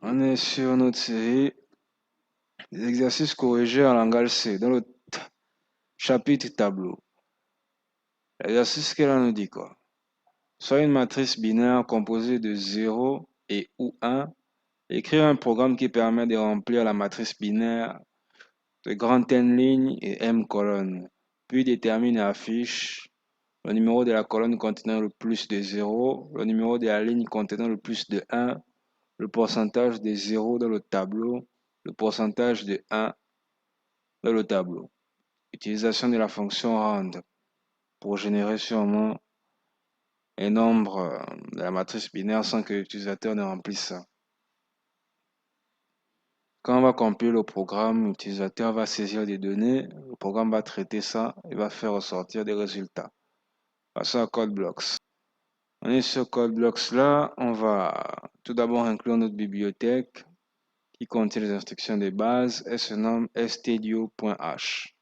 On est sur notre série des exercices corrigés en langage C dans le chapitre tableau. L'exercice qu'elle nous dit quoi? Soit une matrice binaire composée de 0 et ou 1. Écrire un programme qui permet de remplir la matrice binaire de grand N lignes et M colonnes. Puis détermine et affiche le numéro de la colonne contenant le plus de 0, le numéro de la ligne contenant le plus de 1, le pourcentage de 0 dans le tableau, le pourcentage de 1 dans le tableau. Utilisation de la fonction rand pour générer sûrement un nombre de la matrice binaire sans que l'utilisateur ne remplisse ça. Quand on va compiler le programme, l'utilisateur va saisir des données, le programme va traiter ça et va faire ressortir des résultats. Passons à CodeBlocks. On est sur CodeBlocks là, on va tout d'abord inclure notre bibliothèque qui contient les instructions de base. Elle se nomme stdio.h.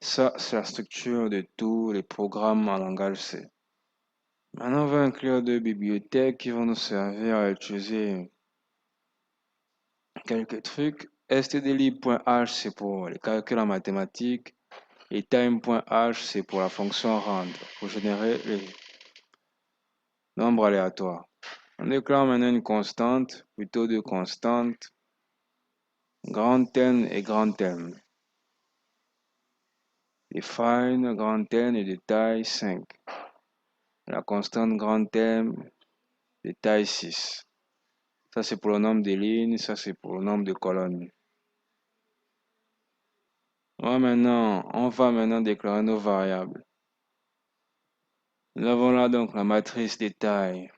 Ça, c'est la structure de tous les programmes en langage C. Maintenant, on va inclure deux bibliothèques qui vont nous servir à utiliser quelques trucs. stdlib.h, c'est pour les calculs en mathématiques. Et time.h, c'est pour la fonction rand, pour générer les nombres aléatoires. On déclare maintenant une constante, plutôt deux constantes, grand N et grand M. Define grand N et de taille 5. La constante grand M de taille 6. Ça, c'est pour le nombre de lignes, ça, c'est pour le nombre de colonnes. On va maintenant déclarer nos variables. Nous avons là donc la matrice des tailles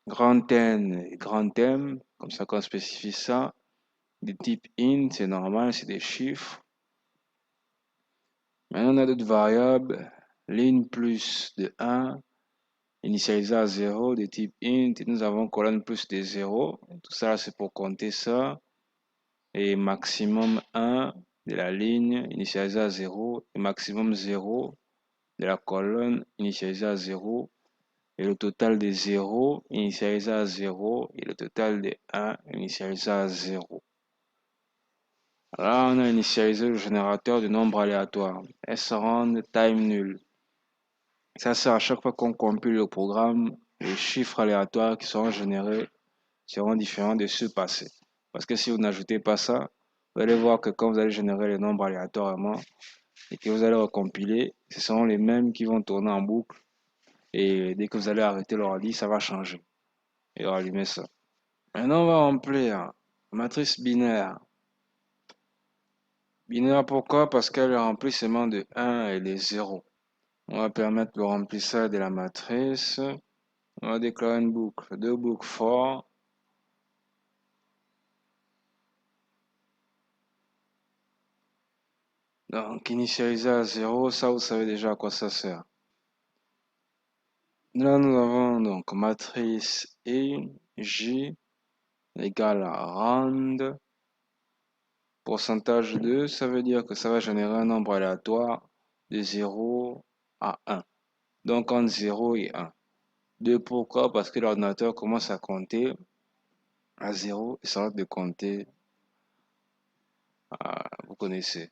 grand N et grand M, comme ça qu'on spécifie ça. De type int, c'est normal, c'est des chiffres. Maintenant, on a d'autres variables, ligne plus de 1, initialisé à 0, de type int, et nous avons colonne plus de 0. Tout ça, c'est pour compter ça. Et maximum 1 de la ligne initialisée à 0, et maximum 0 de la colonne initialisée à 0, et le total de 0 initialisé à 0, et le total de 1 initialisé à 0. Là, on a initialisé le générateur de nombres aléatoires, srand time nul. Ça sert à chaque fois qu'on compile le programme, les chiffres aléatoires qui seront générés seront différents de ceux passés. Parce que si vous n'ajoutez pas ça, vous allez voir que quand vous allez générer les nombres aléatoirement et que vous allez recompiler, ce seront les mêmes qui vont tourner en boucle. Et dès que vous allez arrêter l'ordi, ça va changer. Et rallumer ça. Maintenant, on va remplir la matrice binaire. Binaire pourquoi? Parce qu'elle est remplie seulement de 1 et de 0. On va permettre le remplissage de la matrice. On va déclarer une boucle, deux boucles for. Donc, initialiser à 0, ça vous savez déjà à quoi ça sert. Là, nous avons donc matrice E, J égale à rand. Pourcentage 2, ça veut dire que ça va générer un nombre aléatoire de 0 à 1. Donc, entre 0 et 1. 2, pourquoi? Parce que l'ordinateur commence à compter à 0 et ça va de compter à, vous connaissez.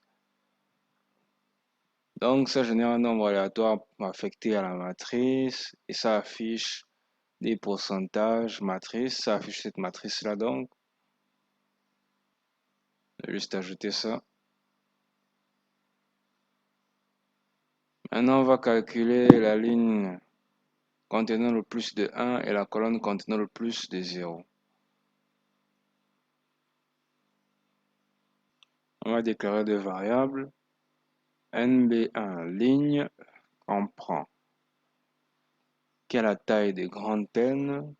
Donc, ça génère un nombre aléatoire affecté à la matrice et ça affiche des pourcentages matrice. Ça affiche cette matrice-là donc. Juste ajouter ça. Maintenant, on va calculer la ligne contenant le plus de 1 et la colonne contenant le plus de 0. On va déclarer deux variables. NB1 ligne comprend quelle est la taille de grand N.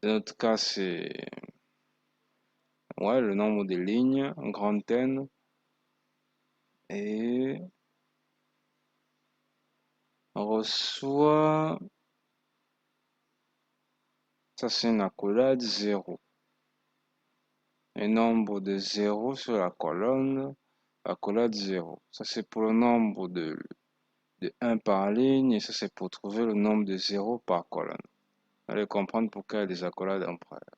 Dans notre cas, c'est le nombre de lignes en grand N. Et on reçoit, ça c'est une accolade 0. Un nombre de 0 sur la colonne, accolade 0. Ça c'est pour le nombre de 1 par ligne et ça c'est pour trouver le nombre de 0 par colonne. Vous allez comprendre pourquoi il y a des accolades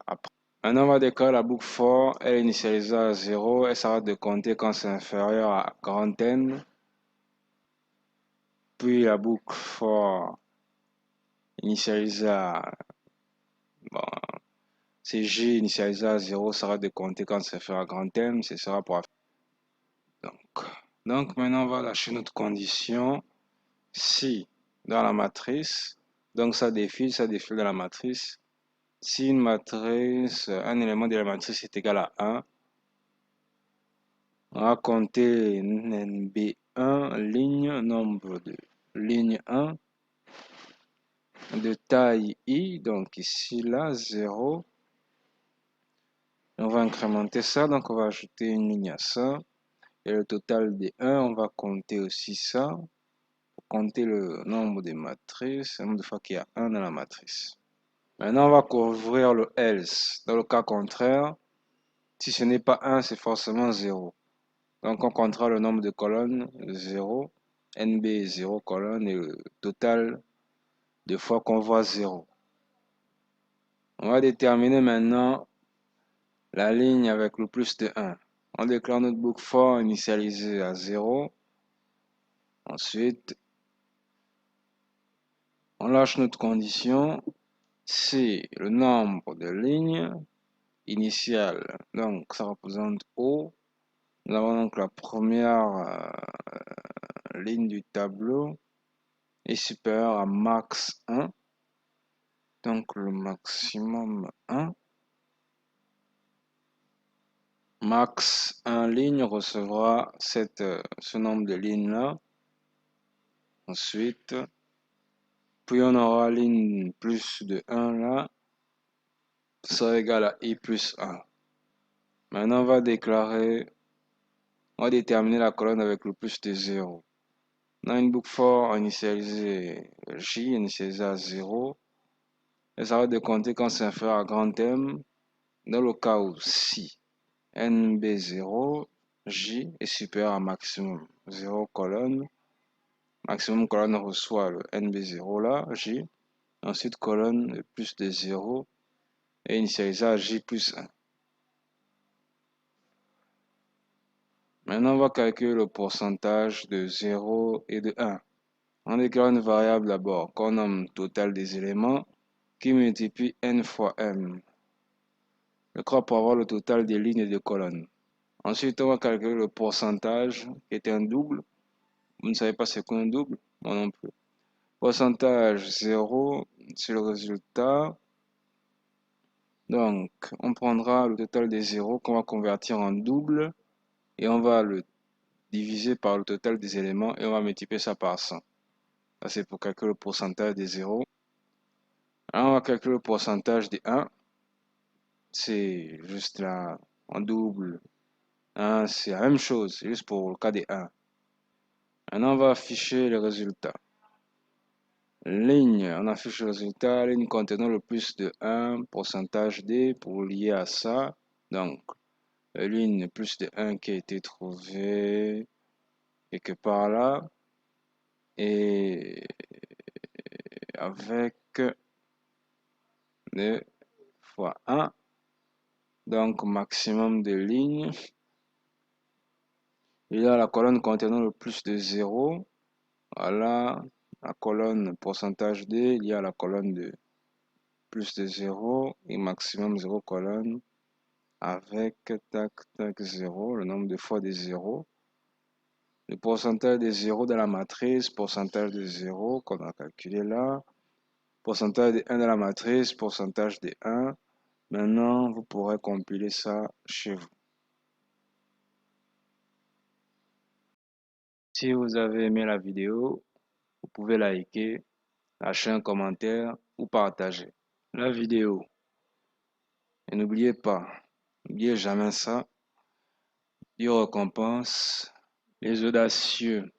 après. Maintenant, on va déclarer la boucle for. Elle est initialisée à 0. Elle s'arrête de compter quand c'est inférieur à grand N. Puis la boucle for initialisée à bon, c'est G initialisé à 0, s'arrête de compter quand c'est inférieur à grand M. Ce sera pour donc maintenant, on va lâcher notre condition. Si dans la matrice, donc ça défile dans la matrice. Si une matrice, un élément de la matrice est égal à 1, on va compter NB1, ligne, nombre de ligne 1, de taille I, donc ici, là, 0. On va incrémenter ça, donc on va ajouter une ligne à ça. Et le total des 1, on va compter aussi ça. Pour compter le nombre de matrices, le nombre de fois qu'il y a 1 dans la matrice. Maintenant, on va couvrir le else. Dans le cas contraire, si ce n'est pas 1, c'est forcément 0. Donc, on comptera le nombre de colonnes 0, NB 0 colonnes et le total de fois qu'on voit 0. On va déterminer maintenant la ligne avec le plus de 1. On déclare notre boucle for initialisée à 0. Ensuite, on lâche notre condition. C'est le nombre de lignes initiales. Donc, ça représente O. Nous avons donc la première ligne du tableau est supérieure à max 1. Donc, le maximum 1. Max 1 ligne recevra ce nombre de lignes-là. Ensuite, puis on aura ligne plus de 1 là. Ça sera égal à I plus 1. Maintenant, on va déterminer la colonne avec le plus de 0. On a une boucle for initialisée J, initialisée à 0. Elle s'arrête de compter quand c'est inférieur à grand M. Dans le cas où si NB0, J est supérieur à maximum 0 colonne, maximum colonne reçoit le NB0 là, J. Ensuite colonne de plus de 0 et initialisée à J plus 1. Maintenant, on va calculer le pourcentage de 0 et de 1. On déclare une variable d'abord qu'on nomme total des éléments qui multiplie n fois m. Je crois pour avoir le total des lignes et des colonnes. Ensuite, on va calculer le pourcentage qui est un double. Vous ne savez pas c'est quoi un double? Moi non plus. Pourcentage 0, c'est le résultat. Donc, on prendra le total des zéros qu'on va convertir en double et on va le diviser par le total des éléments et on va multiplier ça par 100. Ça, c'est pour calculer le pourcentage des zéros. Alors, on va calculer le pourcentage des 1. C'est juste là, en double. 1, c'est la même chose, c'est juste pour le cas des 1. Maintenant, on va afficher le résultat. Ligne, on affiche le résultat, ligne contenant le plus de 1, pourcentage D pour lier à ça. Donc, ligne plus de 1 qui a été trouvée quelque part là. Et avec 2 fois 1. Donc, maximum de lignes. Il y a la colonne contenant le plus de 0. Voilà, la colonne pourcentage D, il y a la colonne de plus de 0 et maximum 0 colonne avec tac tac 0, le nombre de fois des 0. Le pourcentage des 0 dans la matrice, pourcentage de 0 qu'on a calculé là, pourcentage de 1 dans la matrice, pourcentage de 1. Maintenant, vous pourrez compiler ça chez vous. Si vous avez aimé la vidéo, vous pouvez liker, lâcher un commentaire ou partager la vidéo. Et n'oubliez pas, n'oubliez jamais ça, Dieu récompense les audacieux.